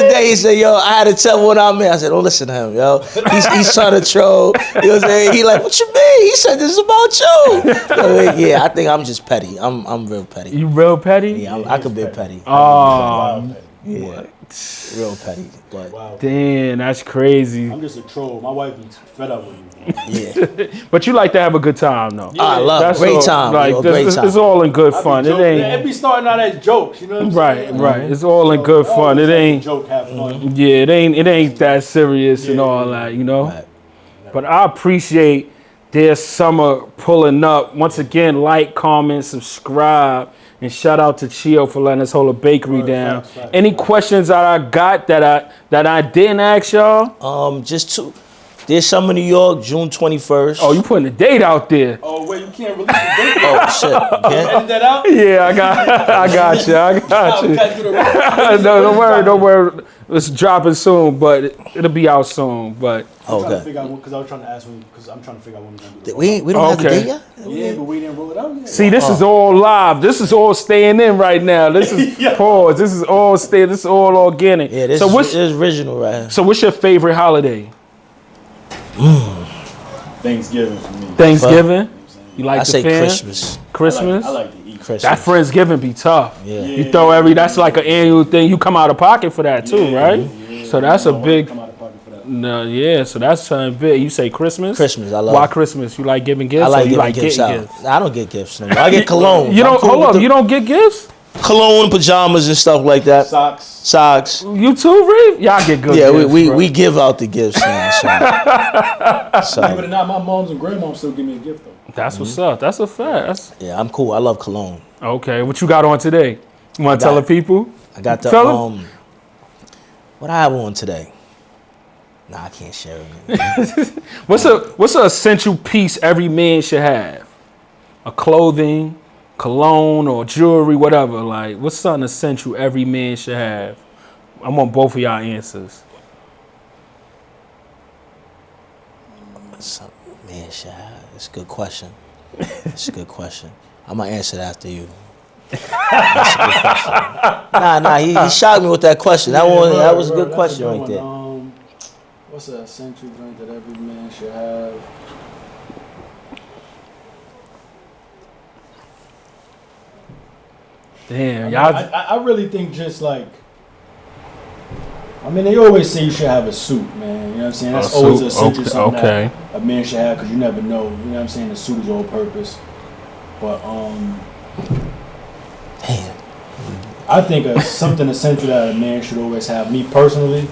day. He said, yo, I had to tell one I met. I said, don't listen to him, yo. He's trying to troll. You know what I'm saying? He like, what you mean? He said, this is about you. So, yeah, I think I'm just petty. I'm real petty. You real petty? Yeah, I could be petty. Oh, yeah. Real petty, but Wow. Damn, that's crazy. I'm just a troll. My wife be fed up with me. yeah. But you like to have a good time, though. I love That's great all, time. Like, Yo, great time. It's all in good fun. It ain't It be starting out as jokes, you know what I'm saying? right. It's all in good fun. It ain't. Joke, have fun. Yeah, it ain't that serious and all that, you know. Right. But I appreciate their summer pulling up. Once again, like, comment, subscribe, and shout out to Chio for letting us hold a bakery down. Facts. Any questions that I got that I didn't ask y'all? Just two. There's some in New York, June 21st. Oh, you putting the date out there? Oh wait, you can't release the date. Oh shit! Yeah. Edit that out. Yeah, I got you. No, don't worry. It's dropping soon, but it'll be out soon. But I'm trying to Okay. figure out because I was trying to ask him because I'm trying to figure out when we're gonna do it. We don't have the Okay. date yet. Yeah, but we didn't roll it out yet. see, this is all live. This is all staying in right now. This is Yeah. pause. This is all staying. This is all organic. Yeah, this is original right here. So what's your favorite holiday? Thanksgiving for me. Thanksgiving. You like I the say fam? Christmas. Christmas. I like to eat. Christmas. That Friendsgiving be tough. Yeah. You throw that's like an annual thing. You come out of pocket for that too, right? So that's a big. Come out of pocket for that. No, yeah. So that's something big. You say Christmas. Christmas, I love Why it. Christmas? You like giving gifts? I like or you giving like gifts getting out. gifts? I don't get gifts no more. I get cologne. You I'm don't cool hold with up. the You don't get gifts? cologne, pajamas, and stuff like that. Socks. You too, Reeve? Y'all get good. Yeah, gifts, bro. we give out the gifts now. So. Believe it or not, my moms and grandmoms still give me a gift though. That's what's up. That's a fact. That's Yeah, I'm cool. I love cologne. okay. What you got on today? You want to tell the people? I got the Tell 'em. what I have on today. Nah, I can't share it. What's a essential piece every man should have? A clothing, cologne, or jewelry, whatever. Like, what's something essential every man should have? I want both of y'all answers. Man, shit, it's a good question. It's a good question. I'm gonna answer that after you. That's a good question. Nah, he shocked me with that question. That was a good question right there. What's an essential drink that every man should have? Damn, y'all. I really think just like, I mean, they always say you should have a suit, man. You know what I'm saying? That's always essential something that a man should have because you never know. You know what I'm saying? The suit is all purpose. But Damn. I think something essential that a man should always have, me personally,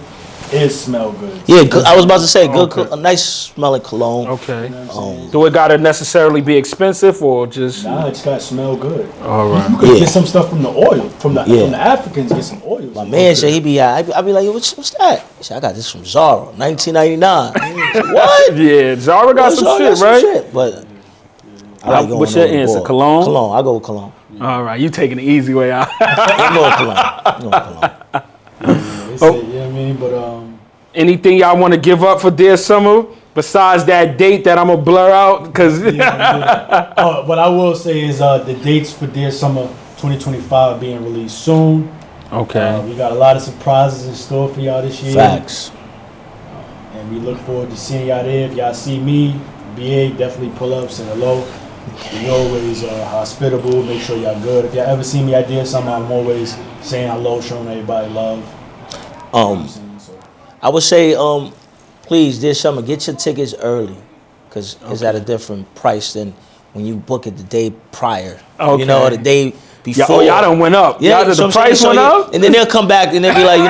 is smell good. Yeah, I was about to say good, Okay. a nice smelling cologne. Okay. You know what I'm saying? Do it gotta necessarily be expensive or just? Nah, it's gotta smell good. All right. You could Yeah. get some stuff from the oil, from the Africans. Get some oils. My man said he be I be like, yo, what's that? He said, I got this from Zara, 1999. What? Yeah, Zara got some Zara shit, got right? shit, but I like going What's your overboard. answer? Cologne? Cologne. I go with cologne. All right, you taking the easy way out. I'm going with cologne. I'm going with cologne. They say, you know what I mean? But Anything y'all want to give up for Dear Summer besides that date that I'm gonna blur out? Because what I will say is the dates for Dear Summer 2025 being released soon. okay, We got a lot of surprises in store for y'all this year. Facts. And we look forward to seeing y'all there. If y'all see me, BA, definitely pull up, say hello. We always hospitable, make sure y'all good. If y'all ever see me at Dear Summer, I'm always saying hello, showing everybody love. So, I would say, please, this summer, get your tickets early, because it's at a different price than when you book it the day prior. Okay. You know, the day before. Y'all done went up. Yeah, The price went up? And then they'll come back and they'll be like,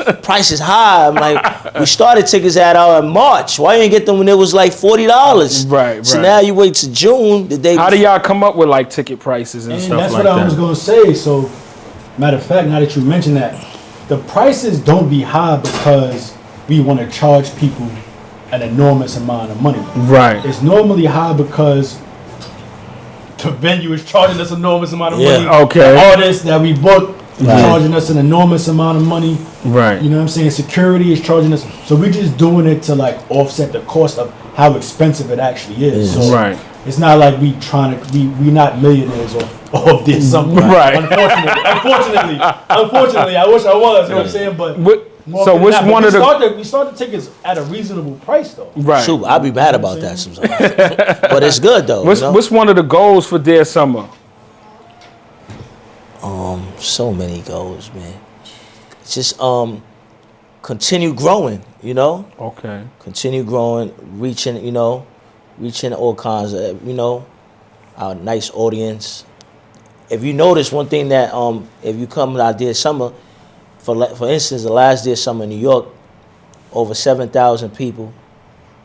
the price is high. I'm like, we started tickets out in March. Why you didn't get them when it was like $40? Right. So now you wait to June, the day. How do y'all come up with like ticket prices and stuff that's like what that? I was gonna say. So, matter of fact, now that you mention that, the prices don't be high because we want to charge people an enormous amount of money. Right. It's normally high because the venue is charging us an enormous amount of money. Okay. The artists that we book is charging us an enormous amount of money. Right. You know what I'm saying? Security is charging us. So we're just doing it to like offset the cost of how expensive it actually is. So right. it's not like we not millionaires off this something. Right. Unfortunately, I wish I was. You know what I'm saying? But so which one of the we started tickets at a reasonable price though. right? Shoot, I'd be mad about that sometimes, but it's good though. What's one of the goals for Dear Summer? So many goals, man. It's just continue growing, Okay. Continue growing, reaching all kinds of, our nice audience. If you notice one thing that if you come to our Dear Summer, for instance, the last Dear Summer in New York, over 7,000 people,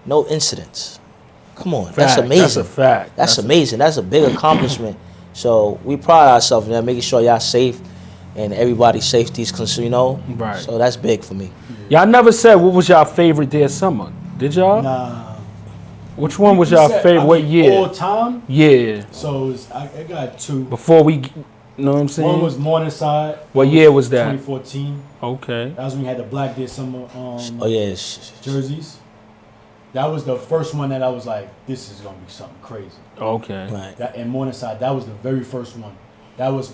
no incidents. Come on, that's amazing. That's a fact. That's amazing. That's a big accomplishment. So we pride ourselves in that, making sure y'all safe and everybody's safety is concerned, Right. So that's big for me. Y'all never said what was y'all favorite Dear Summer, did y'all? Nah. Which one was y'all favorite? What year? All time. Yeah. So I got two. Before we, you know what I'm saying? One was Morningside. What year was that? 2014. Okay. That was when we had the Black Dear Summer jerseys. That was the first one that I was like, this is gonna be something crazy. Okay. Right. In Morningside, that was the very first one. That was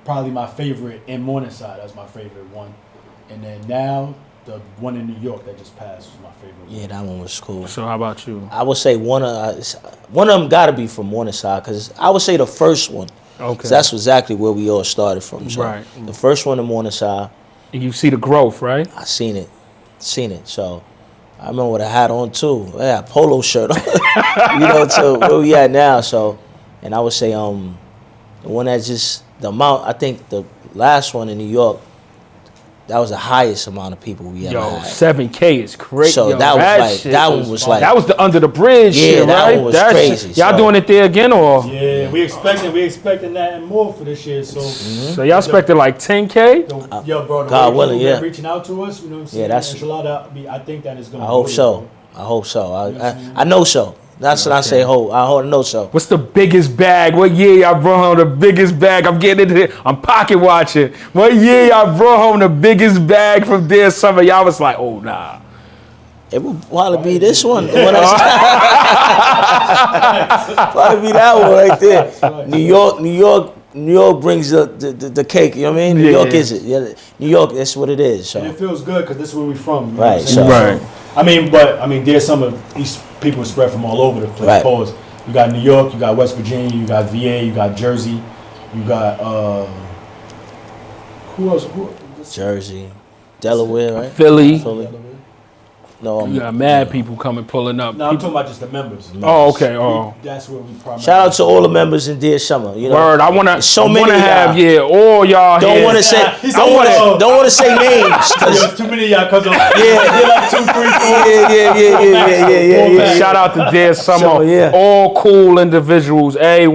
probably my favorite in Morningside. That was my favorite one. And then now, the one in New York that just passed was my favorite one. Yeah, that one was cool. So how about you? I would say one of them got to be from Morningside, because I would say the first one. Okay. 'Cause that's exactly where we all started from. So Right. The first one in Morningside, And you see the growth, right? I seen it. So I remember with a hat on too. Yeah, polo shirt on. To where we at now. So, and I would say the one that just the amount. I think the last one in New York, that was the highest amount of people we ever had. 7K is crazy. So that one was like that was the under the bridge. Yeah, shit, that right? one was crazy. Y'all doing it there again, or? Yeah, we expecting that and more for this year. So, So y'all expected like 10K? Yo, bro, God willing, yeah. reaching out to us, you know what I'm saying? Yeah, that's. I think that is going to. I hope so. I know so. That's what I say. I know so. What's the biggest bag? What year y'all brought home the biggest bag? I'm getting into it. I'm pocket watching. What year y'all brought home the biggest bag from Dear Summer? Y'all was like, oh nah. It would probably be this one. Probably be that one right there. New York brings the cake. You know what I mean? New York is it? Yeah, New York. That's what it is. So. And it feels good because this is where we from. You know Right. what I'm saying? Right. So, I mean, Dear Summer, these people spread from all over the place. Right. Pause. You got New York, you got West Virginia, you got VA, you got Jersey, you got who else? Jersey, Delaware, right? Philly. No, You got mad people coming pulling up. No, I'm talking about just the members. Oh, okay. Oh. That's where we primarily. shout out to all the members in Dear Summer. Word. I wanna of have all y'all. Don't here. want to say. He said, Don't want to say names. There's too many of y'all because Yeah. like 2, 3, 4. Yeah. Shout out to Dear Summer. Summer, yeah. All cool individuals. Every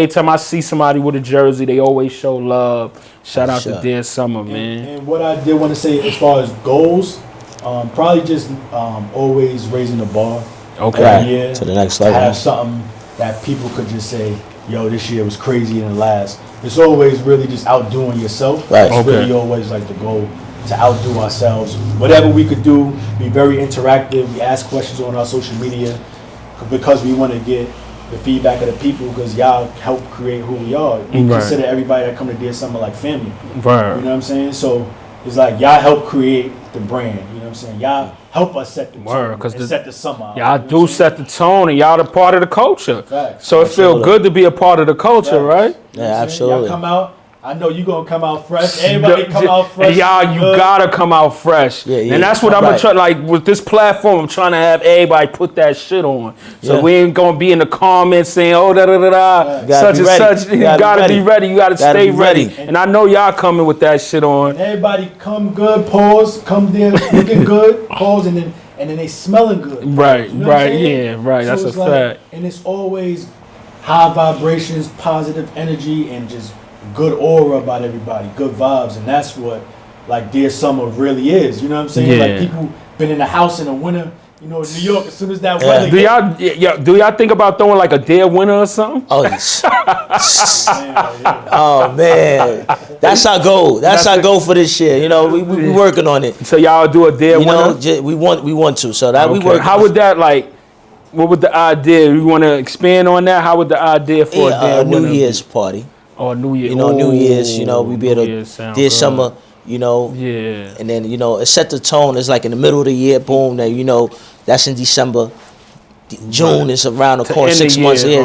time I see somebody with a jersey, they always show love. Shout out to Dear Summer, man. And what I did want to say as far as goals, probably just always raising the bar. Okay. Every year, To the next to level. have something that people could just say, yo, this year was crazy and it lasts. It's always really just outdoing yourself. Right. It's Okay. really always like the goal to outdo ourselves. Whatever we could do, be very interactive. We ask questions on our social media because we want to get the feedback of the people because y'all help create who we are. We Right. consider everybody that come to Dear Summer like family. Right. You know what I'm saying? So it's like y'all help create the brand. You know what I'm saying? Y'all help us set the Word, tone 'cause and the- set the summer out. Y'all You know do what I'm saying? set the tone, and y'all the part of the culture. Facts. So it feel Absolutely. good to be a part of the culture, right? You know Yeah, what I'm saying? absolutely. Y'all come out, I know you gonna come out fresh. Everybody come out fresh. And y'all, you gotta come out fresh. Yeah. And that's what I'm gonna try. Like with this platform, I'm trying to have everybody put that shit on. So we ain't gonna be in the comments saying, "Oh, da da da da," such and such. You gotta be ready. You gotta stay ready. And I know y'all coming with that shit on. Everybody come good. Pause. Come there looking good. Pause, and then they smelling good. Right. You know what I'm Right. saying? Yeah. Right. So That's a like, fact. And it's always high vibrations, positive energy, and just good aura about everybody, good vibes, and that's what like Dear Summer really is. You know what I'm saying? Yeah. Like people been in the house in the winter. You know, in New York, as soon as that weather. Do y'all think about throwing like a dead winter or something? Oh, oh man, that's our goal. That's our goal for this year. You know, we working on it. So y'all do a dead winter? We want to. So that we work. How would that like? What would the idea? You want to expand on that? How would the idea for a dead winter? New Year's party. Oh, New Year. You know, New Year's. You know, we be able to Dear Summer. You know, yeah, and then it set the tone. It's like in the middle of the year, boom. That that's in December. June is around the corner, 6 months here.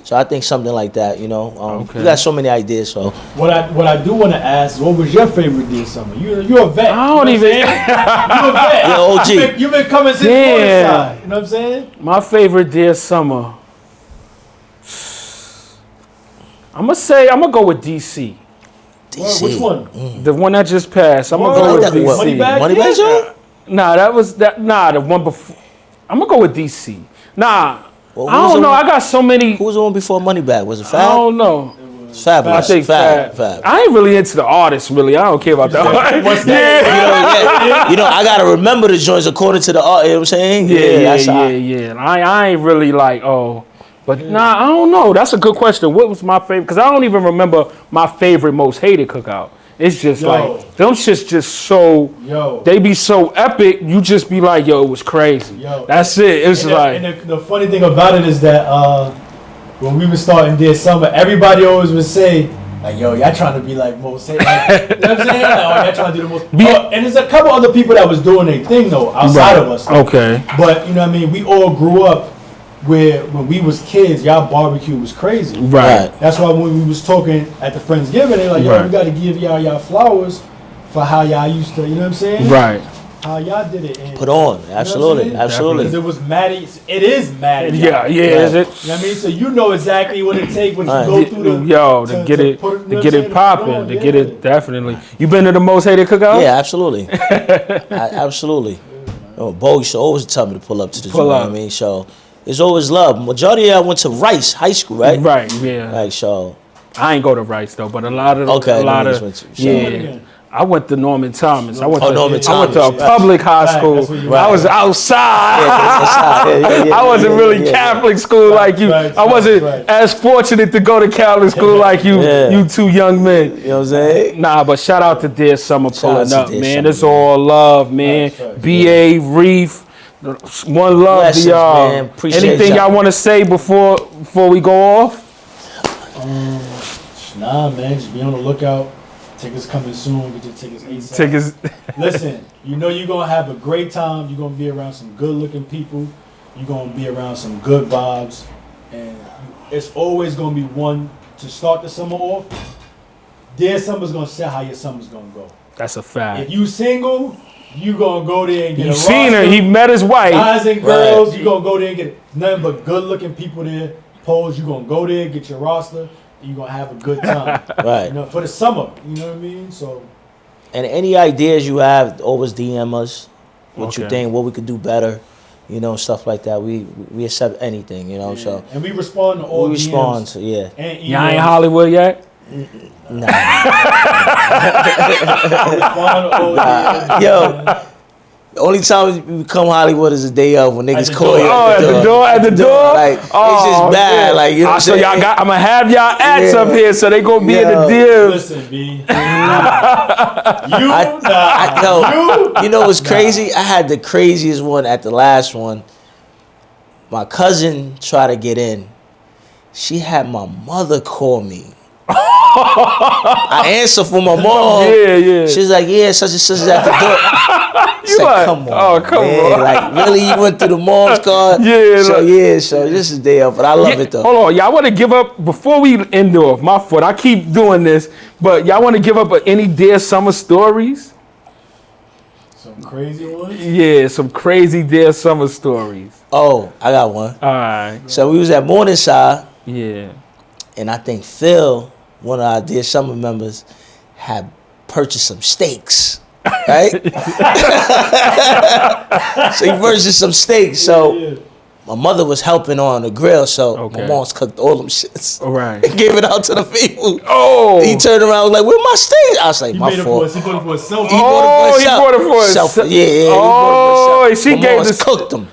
So I think something like that. We got so many ideas. So what I do want to ask, what was your favorite Dear Summer? You're a vet. I don't even. You're a vet. You're OG. You've been coming since Morningside. You know what I'm saying? My favorite Dear Summer. I'm gonna go with DC. DC. Which one? The one that just passed. I'm gonna go with DC. Moneybag Joe? Nah, that was that. Nah, the one before. I'm gonna go with DC. Nah, Well, I don't know. I got so many. Who was the one before Moneybag? Was it Fab? I don't know. Fabulous. I think Fab. I ain't really into the artists. Really, I don't care about the artists. What's that? I gotta remember the joints according to the art. You know what I'm saying? Yeah. I ain't really like but nah, I don't know. That's a good question. What was my favorite? Because I don't even remember my favorite, most hated cookout. It's just like them shits just so. They be so epic. You just be like, it was crazy. That's it. It's like. And the funny thing about it is that when we were starting Dear Summer, everybody always would say, like, y'all trying to be like most. Like, you know what I'm saying? Like, y'all trying to do the most. And there's a couple other people that was doing their thing though outside of us. Though. Okay. But you know what I mean? We all grew up where when we was kids, y'all barbecue was crazy. Right. That's why when we was talking at the Friendsgiving, they like, we got to give y'all flowers for how y'all used to, you know what I'm saying? Right. How y'all did it. And, put on. Absolutely. Absolutely. Because it was Maddie. It is Maddie. Yeah. Is it? You know what I mean? So you know exactly what it takes when you go through the... to get it popping. To get it, definitely. You been to the most hated cookout? Yeah, absolutely. Absolutely. Bo used to always tell me to pull up to the gym. You know what I mean? So... It's always love. Majority of y'all went to Rice High School, right? Right, yeah. Like, so. I ain't go to Rice, though, but a lot of... I went to Norman Thomas. I went to a public high school. I was outside. I wasn't really Catholic school like you. I wasn't as fortunate to go to Catholic school like you. You two young men. You know what I'm saying? Nah, but shout out to Dear Summer pulling up, man. It's all love, man. B.A. Reef. One love to y'all. Man. Anything y'all want to say before we go off? Nah, man. Just be on the lookout. Tickets coming soon. Get your tickets ASAP. Listen, you're going to have a great time. You're going to be around some good-looking people. You're going to be around some good vibes. And it's always going to be one to start the summer off. Dear Summer's going to say how your summer's going to go. That's a fact. If you single... You gonna go there and get a roster. You seen her. He met his wife. Guys and girls, you gonna go there and get nothing but good looking people there. Pose, you gonna go there, get your roster, and you gonna have a good time. Right. For the summer. You know what I mean? So. And any ideas you have, always DM us. What you think, what we could do better, stuff like that. We accept anything, so. And we respond to all DMs. We respond to, Y'all ain't Hollywood yet? Nah. Yo, the only time we come Hollywood is the day of when niggas call you. At the door. Like, it's just bad. Yeah. Like, you know what I'm saying? I'm gonna have y'all ads up here so they gonna be in the deal. Listen, B. You know what's crazy? I had the craziest one at the last one. My cousin tried to get in. She had my mother call me I answer for my mom. Yeah. She's like, yeah, such and such is at the door. You like, come on. oh, come man. on. Like, really, you went through the mom's card? Yeah, So, like- so this is day up, but I love it, though. Hold on, y'all want to give up, before we end off, my fault, I keep doing this, but y'all want to give up any Dear Summer stories? Some crazy ones. Yeah, some crazy Dear Summer stories. Oh, I got one. All right. So we was at Morningside, Yeah. and I think Phil, one of our Dear Summer members, had purchased some steaks, right? So he purchased some steaks. So my mother was helping on the grill, so my mom's cooked all them shits. All right. And gave it out to the people. Oh. He turned around and was like, where my steaks? I was like, He my made it fault. for he bought it for himself. He bought it for himself. Yeah. Oh, he bought it for himself. she My gave mom's this- cooked them.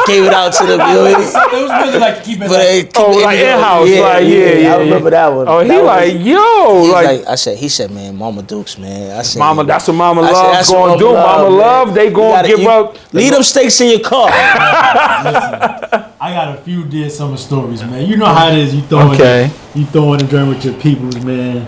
Gave it out to them. You know what I mean? It was really like to keep it. But they keep Oh, it like in the- in-house, like, yeah. I remember that one. Oh, he That like, was- yo, he was like, he said, man, Mama Dukes, man. I said, Mama, that's what Mama I said, Love that's what gonna do. Mama man. Love, they You gonna gotta give eat- up. Leave them steaks in your car. I got a few Dear Summer stories, man. You know how it is. You throwing the joint with your peoples, man.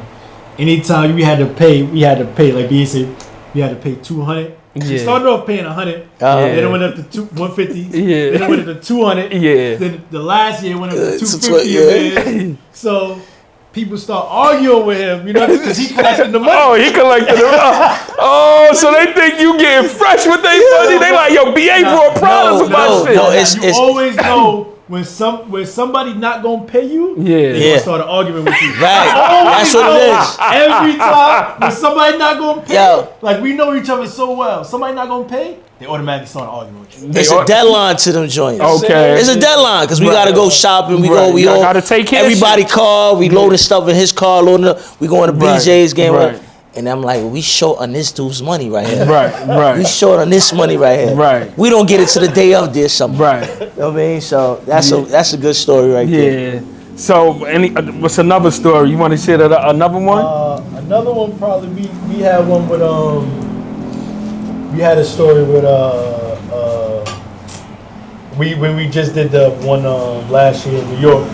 Anytime we had to pay, like B said, we had to pay 200. We Yeah. started off paying 100. Yeah. Then it went up to 150. Yeah. Then it went up to 200. Yeah. Then the last year it went up to It's 250. yeah. Man. So people start arguing with him, you know, because he collecting the money. Oh, he collected it. Oh, so they think you getting fresh with their money. They like, yo, BA brought products about shit. no, You always know when somebody not gonna pay you, they Yeah. gonna start an argument with you. Right. That's what it is. Every time when somebody not gonna pay, Yo. like we know each other so well, somebody not gonna pay, they automatically start arguing with you. It's a deadline to them joints. Okay. It's a deadline because we gotta go shopping. We Right. we Y'all all gotta take care of everybody car. We loading stuff in his car. Loading up. We going to Right. BJ's game. Right. And I'm like, well, we short on this dude's money right here. Right. We short on this money right here. Right. We don't get it to the day of this something. Right. You know what I mean? So that's a good story right there. Yeah. So, what's another story? You want to share another one? Another one probably we had one with we had a story with when we just did the one last year in New York.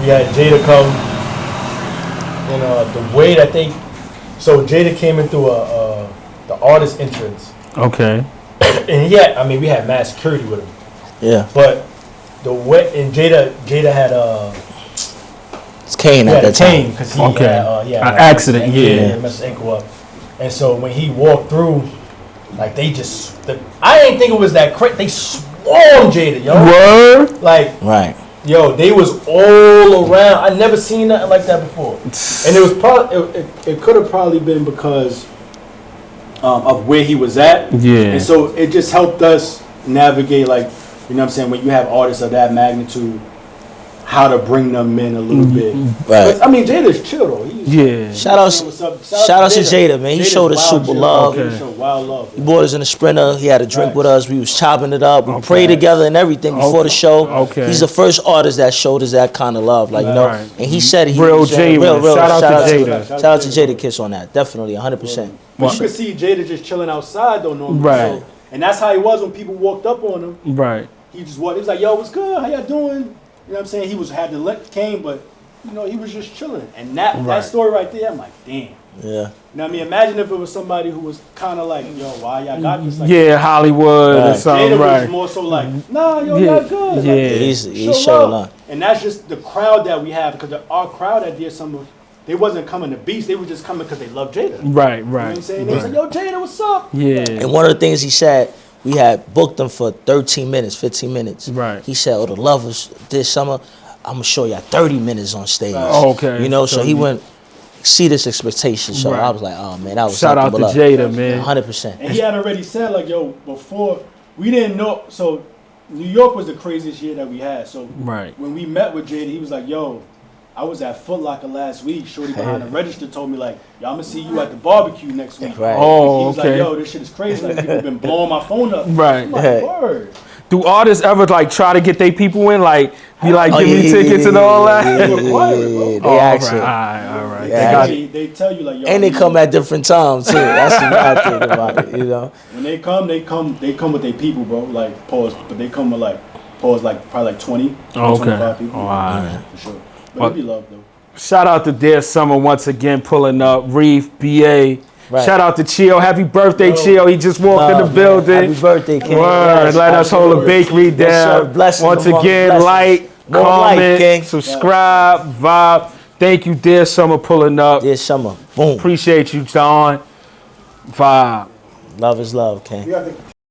We had Jada come, and the way that so Jada came in through the artist entrance, Okay. and we had mass security with him, Yeah. but the way and Jada had It's Kane he at had a that time. cane because he Okay. had, An accident, yeah. messed his ankle up, and so when he walked through, like I didn't think it was that crazy. They swarmed Jada, yo. Word. Like, Right. yo, they was all around. I never seen nothing like that before, and it was probably it could have probably been because of where he was at. Yeah. And so it just helped us navigate, like, you know what I'm saying, when you have artists of that magnitude, how to bring them in a little bit. Right. But, I mean, Jada's chill though. Yeah. Shout out to Jada, man. He showed us super love. He showed wild love. He brought us in the Sprinter. He had a drink with us. We was chopping it up. We prayed together and everything before the show. Okay. He's the first artist that showed us that kind of love, like, you know. Right. And he said he Real was Jada. real. Shout out to Jada. Shout out to Jada Kiss on that. Definitely, 100%. But you could see Jada just chilling outside though, normally. Right. So, and that's how he was when people walked up on him. Right. He just walked. He was like, "Yo, what's good? How y'all doing?" You know what I'm saying? He had the cane, but you know he was just chilling. And that story right there, I'm like, damn. Yeah. You know what I mean? Imagine if it was somebody who was kind of like, yo, why y'all got this? Like, Yeah, Hollywood or Right. something. Jada Right. was more so like, nah, yo, Yeah. y'all good. Yeah. Like, He show showed love. love. And that's just the crowd that we have, because our crowd at Dear Summer, they wasn't coming to beats, they were just coming because they love Jada. You know Right. what I'm Right. saying? They was like, yo, Jada, what's up? Yeah. And one of the things he said, we had booked him for 13 minutes, 15 minutes. Right. He said, oh, the lovers this summer, I'm going to show y'all 30 minutes on stage. Okay. You know, so So he you- went, see this expectation. So Right. I was like, oh, man, that was Shout out to something Jada, man. 100%. And he had already said, like, yo, before, we didn't know, so New York was the craziest year that we had. So Right. when we met with Jada, he was like, yo, I was at Foot Locker last week. Shorty behind the register told me, like, yo, I'm going to see you at the barbecue next week. Right. Oh, He was okay. like, yo, this shit is crazy. Like, people been blowing my phone up. Right. I'm like, word. Do artists ever like try to get their people in? Like, be like, give me tickets and all that? Yeah, They require it, bro. They Oh, actually. All right. Yeah. They tell you, like, yo. And they come at different times, too. That's the bad thing about it, you know? When they come with their people, bro. Like, pause. But they come with, like, pause, like, probably like 20, Oh, okay. 25 people. Oh, all right. For sure. But it be love, though. Shout out to Dear Summer once again pulling up. Reef, BA. Right. Shout out to Chio. Happy birthday, Chio. He just walked in the building. Happy birthday, King. Word. Yes, let us hold a bakery down. Once again, like, comment, subscribe, vibe. Thank you, Dear Summer, pulling up. Dear Summer. Boom. Appreciate you, John. Vibe. Love is love, King.